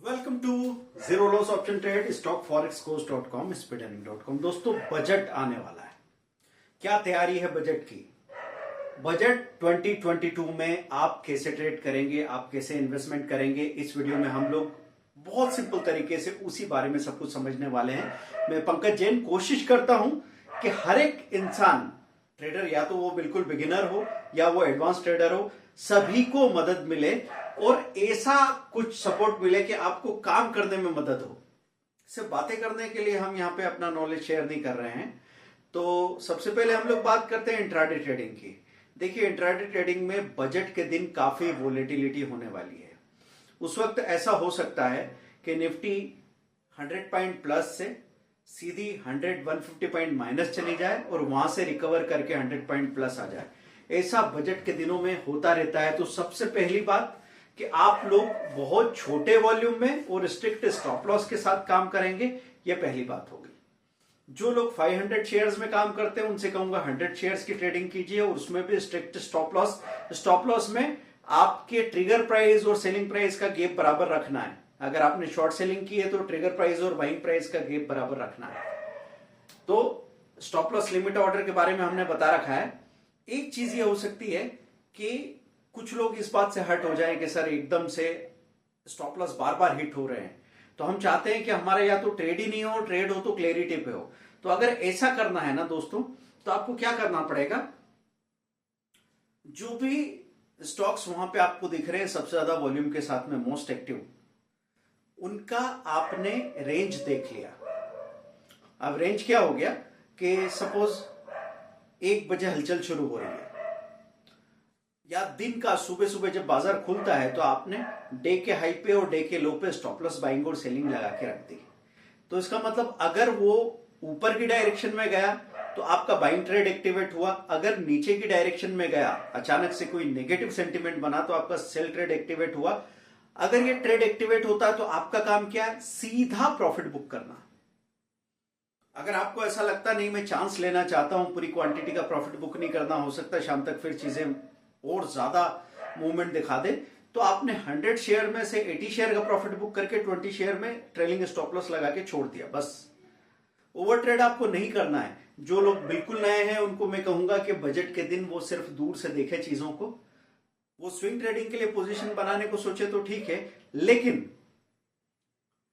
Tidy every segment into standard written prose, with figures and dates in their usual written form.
Welcome to zero loss option trade stock forex course dot com speedlearning.com। दोस्तों budget आने वाला है, क्या तैयारी है बजट की? बजट 2022 में आप कैसे ट्रेड करेंगे, आप कैसे इन्वेस्टमेंट करेंगे, इस वीडियो में हम लोग बहुत सिंपल तरीके से उसी बारे में सब कुछ समझने वाले हैं। मैं पंकज जैन कोशिश करता हूं कि हर एक इंसान ट्रेडर, या तो वो बिल्कुल बिगिनर हो या वो एडवांस ट्रेडर हो, सभी को मदद मिले और ऐसा कुछ सपोर्ट मिले कि आपको काम करने में मदद हो। सिर्फ बातें करने के लिए हम यहाँ पे अपना नॉलेज शेयर नहीं कर रहे हैं। तो सबसे पहले हम लोग बात करते हैं इंट्राडे ट्रेडिंग की। देखिए, इंट्राडे ट्रेडिंग में बजट के दिन काफी वोलेटिलिटी होने वाली है। उस वक्त ऐसा हो सकता है कि निफ्टी 100 पॉइंट प्लस से सीधी 150 पॉइंट माइनस चली जाए और वहां से रिकवर करके 100 पॉइंट प्लस आ जाए। ऐसा बजट के दिनों में होता रहता है। तो सबसे पहली बात कि आप लोग बहुत छोटे वॉल्यूम में और स्ट्रिक्ट स्टॉप लॉस के साथ काम करेंगे, यह पहली बात होगी। जो लोग 500 शेयर्स में काम करते हैं उनसे कहूंगा 100 शेयर्स की ट्रेडिंग कीजिए और उसमें भी strict stop loss. Stop loss में आपके ट्रिगर प्राइस और सेलिंग प्राइस का गैप बराबर रखना है। अगर आपने शॉर्ट सेलिंग की है तो ट्रिगर प्राइस और बाइंग प्राइस का गैप बराबर रखना है। तो स्टॉप लॉस लिमिट ऑर्डर के बारे में हमने बता रखा है। एक चीज ये हो सकती है कि कुछ लोग इस बात से हर्ट हो जाएं कि सर एकदम से स्टॉप लॉस बार बार हिट हो रहे हैं, तो हम चाहते हैं कि हमारा या तो ट्रेड ही नहीं हो, ट्रेड हो तो क्लैरिटी पे हो। तो अगर ऐसा करना है ना दोस्तों, तो आपको क्या करना पड़ेगा, जो भी स्टॉक्स वहां पे आपको दिख रहे हैं सबसे ज्यादा वॉल्यूम के साथ में मोस्ट एक्टिव, उनका आपने रेंज देख लिया। अब रेंज क्या हो गया कि सपोज 1 बजे हलचल शुरू हो रही है या दिन का सुबह सुबह जब बाजार खुलता है, तो आपने डे के हाई पे और डे के लो पे स्टॉप लॉस बाइंग और सेलिंग लगा के रख दी। तो इसका मतलब अगर वो ऊपर की डायरेक्शन में गया तो आपका बाइंग ट्रेड एक्टिवेट हुआ, अगर नीचे की डायरेक्शन में गया, अचानक से कोई नेगेटिव सेंटिमेंट बना, तो आपका सेल ट्रेड एक्टिवेट हुआ। अगर ये ट्रेड एक्टिवेट होता है तो आपका काम क्या है, सीधा प्रॉफिट बुक करना। अगर आपको ऐसा लगता नहीं मैं चांस लेना चाहता हूं, पूरी क्वांटिटी का प्रॉफिट बुक नहीं करना, हो सकता है शाम तक फिर चीजें और ज्यादा मूवमेंट दिखा दे, तो आपने 100 शेयर में से 80 शेयर का प्रॉफिट बुक करके 20 शेयर में ट्रेलिंग स्टॉप लॉस लगा के छोड़ दिया। बस ओवर ट्रेड आपको नहीं करना है। जो लोग बिल्कुल नए हैं उनको मैं कहूंगा कि बजट के दिन वो सिर्फ दूर से देखे चीजों को। वो स्विंग ट्रेडिंग के लिए पोजीशन बनाने को सोचे तो ठीक है, लेकिन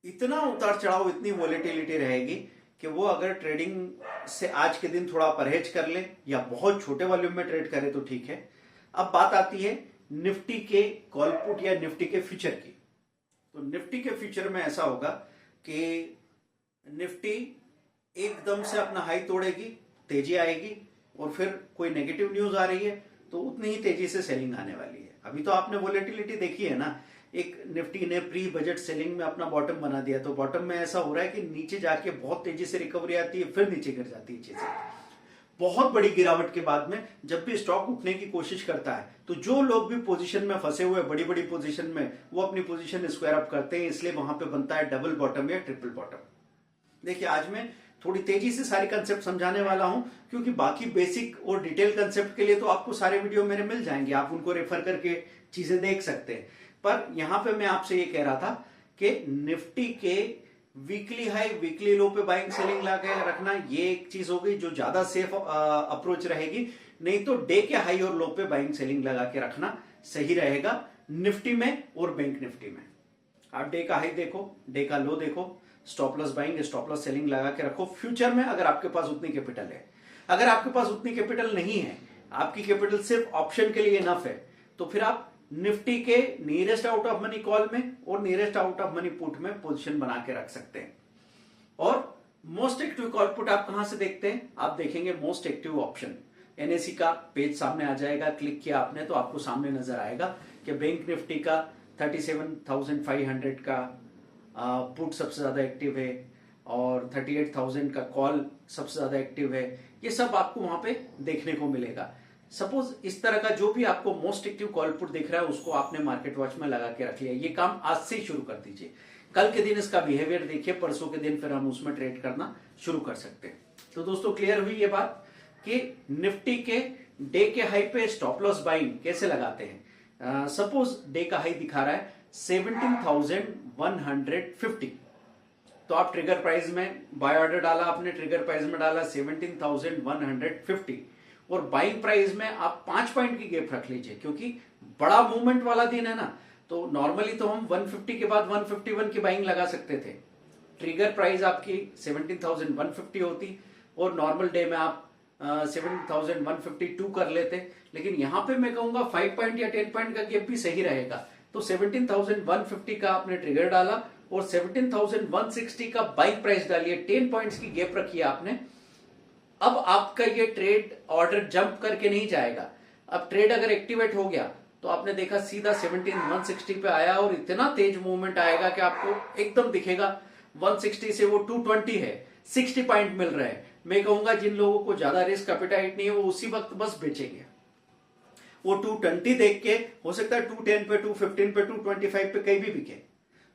इतना उतार चढ़ाव, इतनी वॉलेटिलिटी रहेगी कि वो अगर ट्रेडिंग से आज के दिन थोड़ा परहेज कर ले या बहुत छोटे वॉल्यूम में ट्रेड करे तो ठीक है। अब बात आती है निफ्टी के कॉल पुट या निफ्टी के फ्यूचर की। तो निफ्टी के फ्यूचर में ऐसा होगा कि निफ्टी एकदम से अपना हाई तोड़ेगी, तेजी आएगी, और फिर कोई नेगेटिव न्यूज आ रही है तो उतनी ही तेजी से सेलिंग आने वाली है। अभी तो आपने वॉलेटिलिटी देखी है ना, एक निफ्टी ने प्री बजट सेलिंग में अपना बॉटम बना दिया। तो बॉटम में ऐसा हो रहा है कि नीचे जाके बहुत तेजी से रिकवरी आती है, फिर नीचे गिर जाती है चीजें। बहुत बड़ी गिरावट के बाद में जब भी स्टॉक उठने की कोशिश करता है, तो जो लोग भी पोजीशन में फंसे हुए बड़ी बड़ी पोजीशन में, वो अपनी पोजीशन स्क्वायर अप करते हैं, इसलिए वहां पे बनता है डबल बॉटम या ट्रिपल बॉटम। देखिए, आज मैं थोड़ी तेजी से सारे कंसेप्ट समझाने वाला हूं, क्योंकि बाकी बेसिक और डिटेल कंसेप्ट के लिए तो आपको सारे वीडियो मेरे मिल जाएंगे, आप उनको रेफर करके चीजें देख सकते हैं। पर यहां पे मैं आपसे ये कह रहा था कि निफ्टी के वीकली हाई वीकली लो पे बाइंग सेलिंग लगा रखना, ये एक चीज हो गई जो ज्यादा सेफ अप्रोच रहेगी। नहीं तो डे के हाई और लो पे बाइंग सेलिंग लगा के रखना सही रहेगा निफ्टी में और बैंक निफ्टी में। आप डे का हाई देखो, डे का लो देखो, stop loss buying stop loss selling लगा के रखो। फ्यूचर में अगर आपके पास उतनी कैपिटल है, अगर आपके पास उतनी कैपिटल नहीं है, आपकी कैपिटल सिर्फ ऑप्शन के लिए इनफ है, तो फिर आप निफ्टी के nearest out of money call में और nearest out of money put में पोजीशन बना के रख सकते हैं। और मोस्ट एक्टिव कॉल पुट आप कहां से देखते हैं, आप देखेंगे मोस्ट एक्टिव ऑप्शन, एनएससी का पेज सामने आ जाएगा। क्लिक किया आपने तो आपको सामने नजर आएगा कि बैंक निफ्टी का 37,500 का पुट सबसे ज्यादा एक्टिव है और 38,000 का कॉल सबसे ज्यादा एक्टिव है। ये सब आपको वहां पे देखने को मिलेगा। सपोज इस तरह का जो भी आपको मोस्ट एक्टिव कॉल पुट दिख रहा है, उसको आपने मार्केट वॉच में लगा के रख लिया। ये काम आज से ही शुरू कर दीजिए। कल के दिन इसका बिहेवियर देखिए, परसों के दिन फिर हम उसमें ट्रेड करना शुरू कर सकते हैं। तो दोस्तों, क्लियर हुई ये बात कि निफ्टी के डे के हाई पे स्टॉप लॉस बाइंग कैसे लगाते हैं। सपोज डे का हाई दिखा रहा है 17,150। तो आप ट्रिगर प्राइस में बाय ऑर्डर डाला, आपने ट्रिगर प्राइस में डाला 17,150 और बाइंग प्राइस में आप 5 पॉइंट की गैप रख लीजिए, क्योंकि बड़ा मूवमेंट वाला दिन है ना। तो नॉर्मली तो हम 150 के बाद 151 की बाइंग लगा सकते थे। ट्रिगर प्राइस आपकी 17,150 होती और नॉर्मल डे में आप 17,152 कर लेते। लेकिन यहां पे मैं कहूंगा 5 पॉइंट या 10 पॉइंट का गैप भी सही रहेगा। तो 17,150 का आपने ट्रिगर डाला और 17,160 का बाइंग प्राइस डालिए, 10 पॉइंट्स की गैप रखिए आपने। अब आपका ये ट्रेड ऑर्डर जंप करके नहीं जाएगा। अब ट्रेड अगर एक्टिवेट हो गया तो आपने देखा सीधा 17,160 पे आया और इतना तेज मूवमेंट आएगा कि आपको एकदम दिखेगा 160 से वो 220 है, 60 पॉइंट मिल रहे हैं। मैं कहूंगा जिन लोगों को ज्यादा रिस्क एपेटाइट नहीं है वो उसी वक्त बस बेचेंगे। वो 220 देख के हो सकता है 210 पे, 215 पे, 225 पे कहीं भी बिके,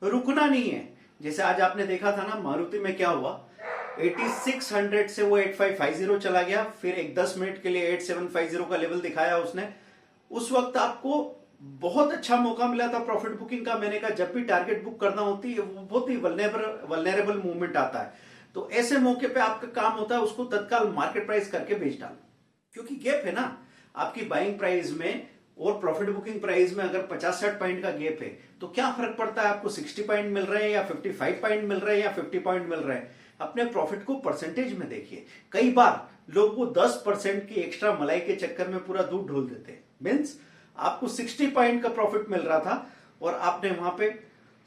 रुकना नहीं है। जैसे आज आपने देखा था ना मारुति में क्या हुआ, 8600 से वो 8550 चला गया, फिर एक 10 मिनट के लिए 8750 का लेवल दिखाया उसने। उस वक्त आपको बहुत अच्छा मौका मिला था प्रॉफिट बुकिंग का। मैंने कहा जब भी टारगेट बुक करना होती है वो बहुत ही वल्नरेबल मूवमेंट आता है, तो ऐसे मौके पे आपका काम होता है उसको तत्काल मार्केट प्राइस करके बेच डालो, क्योंकि गैप है ना आपकी बाइंग प्राइस में और प्रॉफिट बुकिंग प्राइस में। अगर 50-60 पॉइंट का गैप है तो क्या फर्क पड़ता है आपको 60 पॉइंट मिल रहे हैं या 55 पॉइंट मिल रहे हैं या 50 पॉइंट मिल रहे हैं। अपने प्रॉफिट को परसेंटेज में देखिए। कई बार लोग वो 10% की एक्स्ट्रा मलाई के चक्कर में पूरा दूध ढोल देते हैं। मीन्स आपको 60 पॉइंट का प्रॉफिट मिल रहा था और आपने वहां पे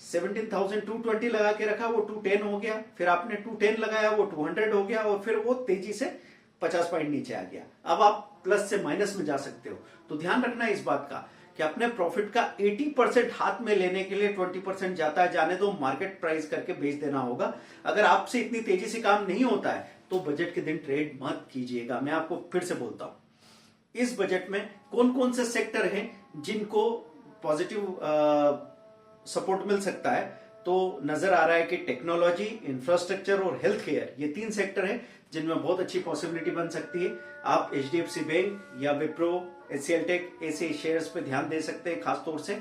17,220 लगा के रखा, वो 210 हो गया, फिर आपने 210 लगाया वो 200 हो गया और फिर वो तेजी से 50 पॉइंट नीचे आ गया। अब आप प्लस से माइनस में जा सकते हो। तो ध्यान रखना है इस बात का कि अपने प्रॉफिट का 80% हाथ में लेने के लिए 20% जाता है, जाने दो, मार्केट प्राइस करके बेच देना होगा। अगर आपसे इतनी तेजी से काम नहीं होता है तो बजट के दिन ट्रेड मत कीजिएगा। मैं आपको फिर से बोलता हूं, इस बजट में कौन कौन से सेक्टर हैं जिनको पॉजिटिव सपोर्ट मिल सकता है। तो नजर आ रहा है कि टेक्नोलॉजी, इंफ्रास्ट्रक्चर और हेल्थ केयर, ये 3 सेक्टर हैं जिनमें बहुत अच्छी पॉसिबिलिटी बन सकती है। आप HDFC बैंक या विप्रो, HCL टेक ऐसे शेयर्स पे ध्यान दे सकते हैं खासतौर से।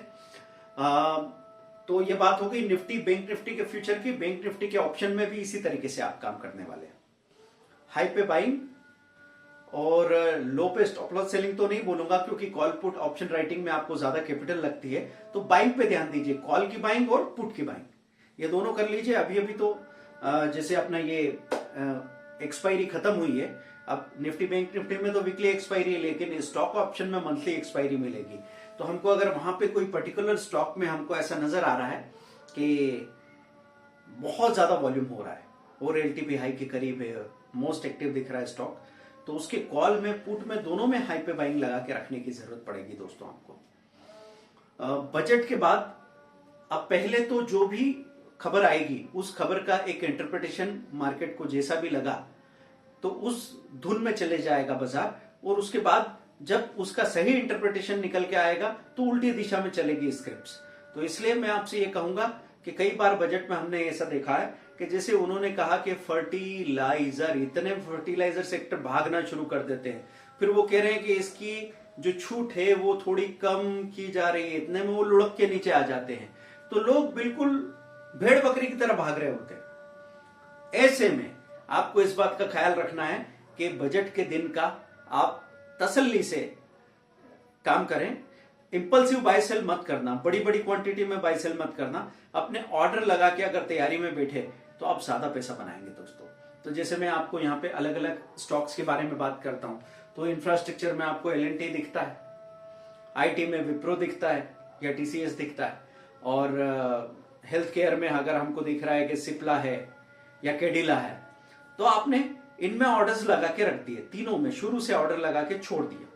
तो ये बात हो गई निफ्टी, बैंक निफ्टी के फ्यूचर की। बैंक निफ्टी के ऑप्शन में भी इसी तरीके से आप काम करने वाले हैं। हाई पे बाइंग और लो पे स्टॉप लॉस सेलिंग तो नहीं बोलूंगा, क्योंकि कॉल पुट ऑप्शन राइटिंग में आपको ज्यादा कैपिटल लगती है। तो बाइंग पे ध्यान दीजिए, कॉल की बाइंग और पुट की बाइंग, ये दोनों कर लीजिए। अभी अभी तो जैसे अपना ये एक्सपायरी खत्म हुई है। अब निफ्टी बैंक निफ्टी में तो वीकली एक्सपायरी है, लेकिन स्टॉक ऑप्शन में मंथली एक्सपायरी मिलेगी। तो हमको अगर वहां पे कोई पर्टिकुलर स्टॉक में हमको ऐसा नजर आ रहा है कि बहुत ज्यादा वॉल्यूम हो रहा है और LTP हाई के करीब है, मोस्ट एक्टिव दिख रहा है स्टॉक, तो उसके कॉल में पुट में दोनों में हाई पे बाइंग लगा के रखने की जरूरत पड़ेगी दोस्तों आपको। बजट के बाद अब पहले तो जो भी खबर आएगी उस खबर का एक इंटरप्रिटेशन मार्केट को जैसा भी लगा तो उस धुन में चले जाएगा बाजार, और उसके बाद जब उसका सही इंटरप्रिटेशन निकल के आएगा तो उल्टी दिशा में चलेगी स्क्रिप्ट्स। तो इसलिए मैं आपसे ये कहूंगा कि कई बार बजट में हमने ऐसा देखा है कि जैसे उन्होंने कहा कि फर्टिलाइजर, इतने फर्टिलाइजर सेक्टर भागना शुरू कर देते हैं, फिर वो कह रहे हैं कि इसकी जो छूट है वो थोड़ी कम की जा रही है, इतने में वो लुढ़क के नीचे आ जाते हैं। तो लोग बिल्कुल भेड़ बकरी की तरह भाग रहे होते हैं। ऐसे में आपको इस बात का ख्याल रखना है कि बजट के दिन का आप तसल्ली से काम करें। इंपल्सिव बाय सेल मत करना, बड़ी बड़ी क्वांटिटी में बाय सेल मत करना। अपने ऑर्डर लगा के अगर तैयारी में बैठे तो आप ज्यादा पैसा बनाएंगे दोस्तों। तो जैसे मैं आपको यहाँ पे अलग अलग स्टॉक्स के बारे में बात करता हूं, तो इंफ्रास्ट्रक्चर में आपको L&T दिखता है, IT में विप्रो दिखता है या TCS दिखता है, और हेल्थ केयर में अगर हमको दिख रहा है कि सिप्ला है या कैडिला है, तो आपने इनमें ऑर्डर्स लगा के रख दिए, तीनों में शुरू से ऑर्डर लगा के छोड़ दिया।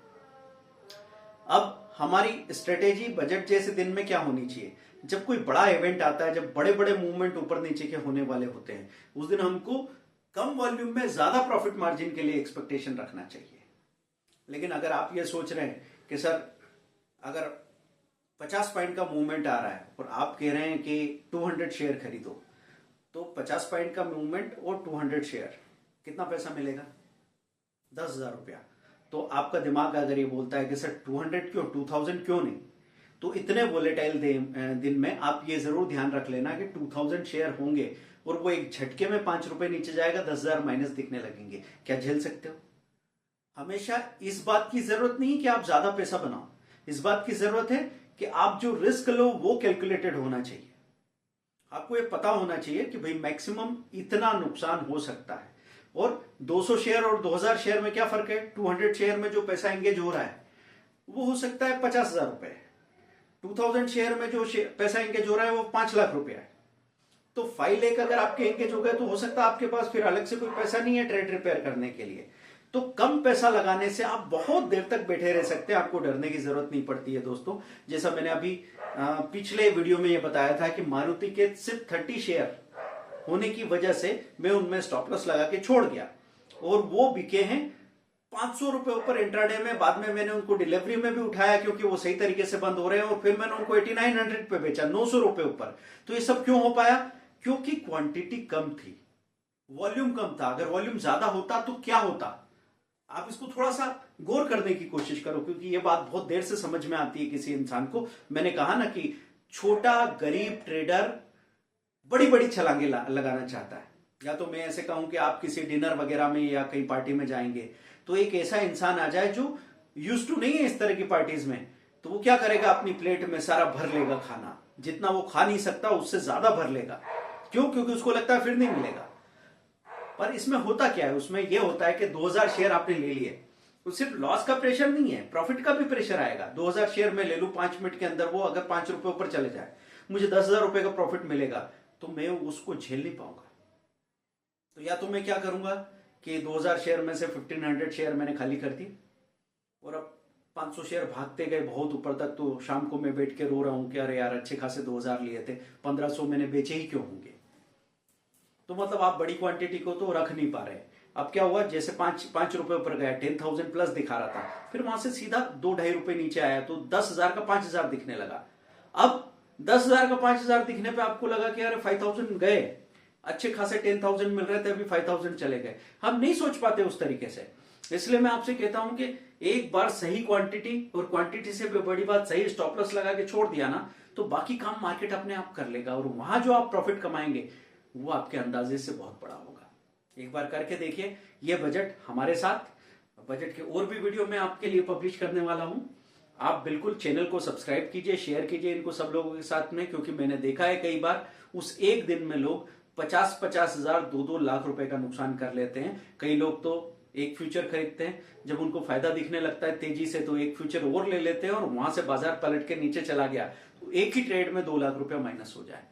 अब हमारी स्ट्रेटेजी बजट जैसे दिन में क्या होनी चाहिए, जब कोई बड़ा इवेंट आता है, जब बड़े बड़े मूवमेंट ऊपर नीचे के होने वाले होते हैं, उस दिन हमको कम वॉल्यूम में ज्यादा प्रॉफिट मार्जिन के लिए एक्सपेक्टेशन रखना चाहिए। लेकिन अगर आप ये सोच रहे हैं कि सर अगर 50 पॉइंट का मूवमेंट आ रहा है और आप कह रहे हैं कि 200 शेयर खरीदो, तो 50 पॉइंट का मूवमेंट और 200 शेयर कितना पैसा मिलेगा? 10,000 रुपया। तो आपका दिमाग अगर ये बोलता है कि सर 200 क्यों, 2000 क्यों नहीं, तो इतने वोलेटाइल दिन में आप ये जरूर ध्यान रख लेना कि 2000 शेयर होंगे और वो एक झटके में 5 रुपए नीचे जाएगा, 10,000 माइनस दिखने लगेंगे। क्या झेल सकते हो? हमेशा इस बात की जरूरत नहीं कि आप ज्यादा पैसा बनाओ, इस बात की जरूरत है कि आप जो रिस्क लो वो कैलकुलेटेड होना चाहिए। आपको ये पता होना चाहिए कि भाई मैक्सिमम इतना नुकसान हो सकता है। और 200 शेयर और 2000 शेयर में क्या फर्क है? 200 शेयर में जो पैसा एंगेज हो रहा है वो हो सकता है 50,000 रुपए, 2000 शेयर में जो पैसा एंगेज हो रहा है वो 5 लाख रुपया है। तो फाइल एक अगर आपके एंगेज हो गए तो हो सकता है आपके पास फिर अलग से कोई पैसा नहीं है ट्रेड रिपेयर करने के लिए। तो कम पैसा लगाने से आप बहुत देर तक बैठे रह सकते हैं, आपको डरने की जरूरत नहीं पड़ती है दोस्तों। जैसा मैंने अभी पिछले वीडियो में ये बताया था कि मारुति के सिर्फ 30 शेयर होने की वजह से मैं उनमें स्टॉप लॉस लगा के छोड़ गया और वो बिके हैं 500 रुपए ऊपर इंट्राडे में। बाद में मैंने उनको डिलीवरी में भी उठाया क्योंकि वो सही तरीके से बंद हो रहे हैं और फिर मैंने उनको 8900 पे बेचा, 900 रुपए ऊपर। तो ये सब क्यों हो पाया? क्योंकि क्वांटिटी कम थी, वॉल्यूम कम था। अगर वॉल्यूम ज्यादा होता तो क्या होता? आप इसको थोड़ा सा गौर करने की कोशिश करो, क्योंकि ये बात बहुत देर से समझ में आती है किसी इंसान को। मैंने कहा ना कि छोटा गरीब ट्रेडर बड़ी बड़ी छलांगे लगाना चाहता है। या तो मैं ऐसे कहूं कि आप किसी डिनर वगैरह में या कहीं पार्टी में जाएंगे तो एक ऐसा इंसान आ जाए जो यूज टू नहीं है इस तरह की पार्टीज में, तो वो क्या करेगा? अपनी प्लेट में सारा भर लेगा खाना, जितना वो खा नहीं सकता उससे ज्यादा भर लेगा। क्यों? क्योंकि उसको लगता है फिर नहीं मिलेगा। पर इसमें होता क्या है? उसमें यह होता है कि 2000 शेयर आपने ले लिए तो सिर्फ लॉस का प्रेशर नहीं है, प्रॉफिट का भी प्रेशर आएगा। 2000 शेयर में ले लूं 5 मिनट के अंदर, वो अगर 5 रुपए ऊपर चले जाए, मुझे 10,000 रुपए का प्रॉफिट मिलेगा तो मैं उसको झेल नहीं पाऊंगा। तो या तो मैं क्या करूंगा कि 2000 शेयर में से 1500 शेयर मैंने खाली कर दी और अब 500 शेयर भागते गए बहुत ऊपर तक, तो शाम को मैं बैठ के रो रहा हूं कि अरे यार अच्छे खासे 2000 लिए थे, 1500 मैंने बेचे ही क्यों होंगे? तो मतलब आप बड़ी क्वांटिटी को तो रख नहीं पा रहे। अब क्या हुआ? जैसे 5 रुपए ऊपर गया, 10,000 प्लस दिखा रहा था, फिर वहां से सीधा 2-2.5 रुपए नीचे आया तो 10,000 का 5,000 दिखने लगा। अब 10,000 का 5,000 दिखने पे आपको लगा कि अरे 5,000 गए, अच्छे खासे 10,000 मिल रहे थे, अभी 5,000 चले गए। हम नहीं सोच पाते उस तरीके से। इसलिए मैं आपसे कहता हूं कि एक बार सही क्वांटिटी, और क्वांटिटी से भी बड़ी बात सही स्टॉप लॉस लगा के छोड़ दिया ना, तो बाकी काम मार्केट अपने आप कर लेगा और वहां जो आप प्रॉफिट कमाएंगे वो आपके अंदाजे से बहुत बड़ा होगा। एक बार करके देखिए। ये बजट हमारे साथ, बजट के और भी वीडियो मैं आपके लिए पब्लिश करने वाला हूं। आप बिल्कुल चैनल को सब्सक्राइब कीजिए, शेयर कीजिए इनको सब लोगों के साथ में, क्योंकि मैंने देखा है कई बार उस एक दिन में लोग 50-50 हजार, 2-2 लाख रुपए का नुकसान कर लेते हैं। कई लोग तो एक फ्यूचर खरीदते हैं, जब उनको फायदा दिखने लगता है तेजी से तो एक फ्यूचर और ले लेते हैं और वहां से बाजार पलट के नीचे चला गया तो एक ही ट्रेड में 2 लाख रुपया माइनस हो जाए।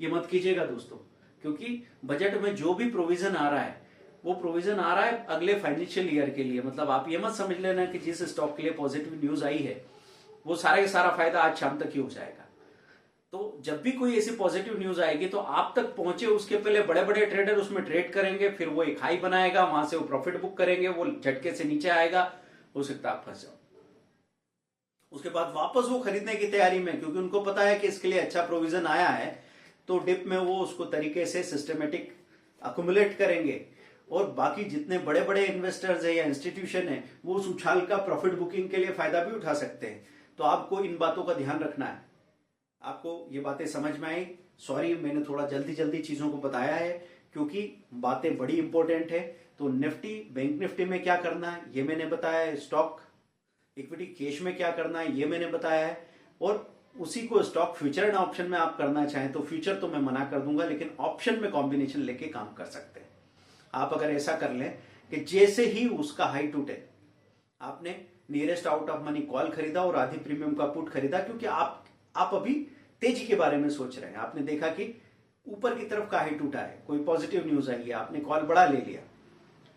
ये मत कीजिएगा दोस्तों, क्योंकि बजट में जो भी प्रोविजन आ रहा है वो प्रोविजन आ रहा है अगले फाइनेंशियल ईयर के लिए। मतलब आप ये मत समझ लेना कि जिस स्टॉक के लिए पॉजिटिव न्यूज आई है वो सारा का सारा फायदा आज शाम तक ही हो जाएगा। तो जब भी कोई ऐसी पॉजिटिव न्यूज आएगी तो आप तक पहुंचे उसके पहले बड़े बड़े ट्रेडर उसमें ट्रेड करेंगे, फिर वो एक हाई बनाएगा, वहां से वो प्रॉफिट बुक करेंगे, वो झटके से नीचे आएगा, हो सकता है आप फंस जाओ। उसके बाद वापस वो खरीदने की तैयारी में, क्योंकि उनको पता है कि इसके लिए अच्छा प्रोविजन आया है, तो डिप में वो उसको तरीके से सिस्टमेटिक अकुमुलेट करेंगे और बाकी जितने बड़े बड़े इन्वेस्टर्स है या इंस्टीट्यूशन है वो उस उछाल का प्रॉफिट बुकिंग के लिए फायदा भी उठा सकते हैं। तो आपको इन बातों का ध्यान रखना है। आपको ये बातें समझ में आई? सॉरी मैंने थोड़ा जल्दी जल्दी चीजों को बताया है क्योंकि बातें बड़ी इंपॉर्टेंट है। तो निफ्टी, बैंक निफ्टी में क्या करना है ये मैंने बताया है, स्टॉक इक्विटी कैश में क्या करना है ये मैंने बताया है, और उसी को स्टॉक फ्यूचर एंड ऑप्शन में आप करना चाहें तो फ्यूचर तो मैं मना कर दूंगा, लेकिन ऑप्शन में कॉम्बिनेशन लेके काम कर सकते हैं। आप अगर ऐसा कर लें कि जैसे ही उसका हाई टूटे, आपने nearest out of money call खरीदा और आधी प्रीमियम का पुट खरीदा, क्योंकि आप अभी तेजी के बारे में सोच रहे हैं। आपने देखा कि ऊपर की तरफ का हाई टूटा है, कोई पॉजिटिव न्यूज आई है, आपने कॉल बड़ा ले लिया,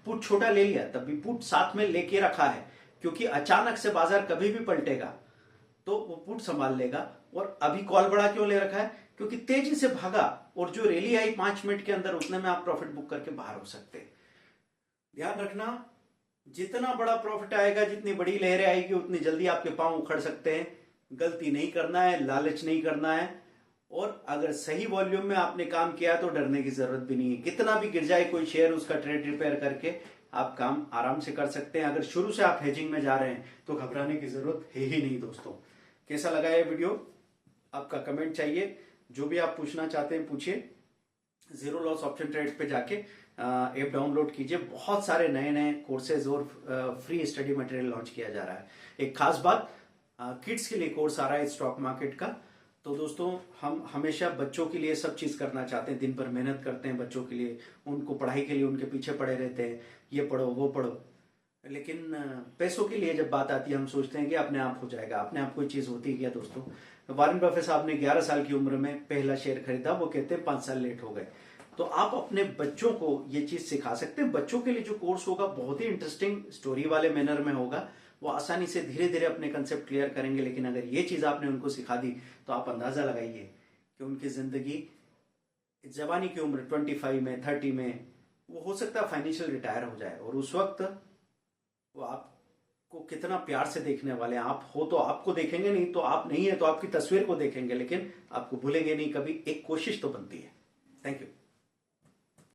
पुट छोटा ले लिया, तब भी पुट साथ में लेके रखा है, क्योंकि अचानक से बाजार कभी भी पलटेगा तो वो पुट संभाल लेगा। और अभी कॉल बड़ा क्यों ले रखा है? क्योंकि तेजी से भागा और जो रैली आई 5 मिनट के अंदर, उतने में आप प्रॉफिट बुक करके बाहर हो सकते हैं। ध्यान रखना, जितना बड़ा प्रॉफिट आएगा, जितनी बड़ी लहरें आएगी, उतनी जल्दी आपके पांव उखड़ सकते हैं। गलती नहीं करना है, लालच नहीं करना है, और अगर सही वॉल्यूम में आपने काम किया तो डरने की जरूरत भी नहीं है। कितना भी गिर जाए कोई शेयर, उसका ट्रेड रिपेयर करके आप काम आराम से कर सकते हैं। अगर शुरू से आप हेजिंग में जा रहे हैं तो घबराने की जरूरत है ही नहीं दोस्तों। कैसा लगा ये वीडियो? आपका कमेंट चाहिए, जो भी आप पूछना चाहते हैं पूछिए। जीरो लॉस ऑप्शन ट्रेड पे जाके ऐप डाउनलोड कीजिए। बहुत सारे नए नए कोर्सेज और फ्री स्टडी मटेरियल लॉन्च किया जा रहा है। एक खास बात, किड्स के लिए कोर्स आ रहा है स्टॉक मार्केट का। तो दोस्तों, हम हमेशा बच्चों के लिए सब चीज करना चाहते हैं, दिन भर मेहनत करते हैं बच्चों के लिए, उनको पढ़ाई के लिए उनके पीछे पड़े रहते हैं, ये पढ़ो वो पढ़ो, लेकिन पैसों के लिए जब बात आती है हम सोचते हैं कि अपने आप हो जाएगा। अपने आप कोई चीज होती है क्या दोस्तों? वॉरेन बफेट साहब ने 11 साल की उम्र में पहला शेयर खरीदा, वो कहते हैं 5 साल लेट हो गए। तो आप अपने बच्चों को ये चीज सिखा सकते हैं। बच्चों के लिए जो कोर्स होगा बहुत ही इंटरेस्टिंग स्टोरी वाले मैनर में होगा, वो आसानी से धीरे धीरे अपने कंसेप्ट क्लियर करेंगे। लेकिन अगर ये चीज आपने उनको सिखा दी तो आप अंदाजा लगाइए कि उनकी जिंदगी जवानी की उम्र 25 में 30 में वो हो सकता है फाइनेंशियल रिटायर हो जाए, और उस वक्त वो आपको कितना प्यार से देखने वाले हैं। आप हो तो आपको देखेंगे, नहीं तो आप नहीं है तो आपकी तस्वीर को देखेंगे, लेकिन आपको भूलेंगे नहीं कभी। एक कोशिश तो बनती है। Thank you.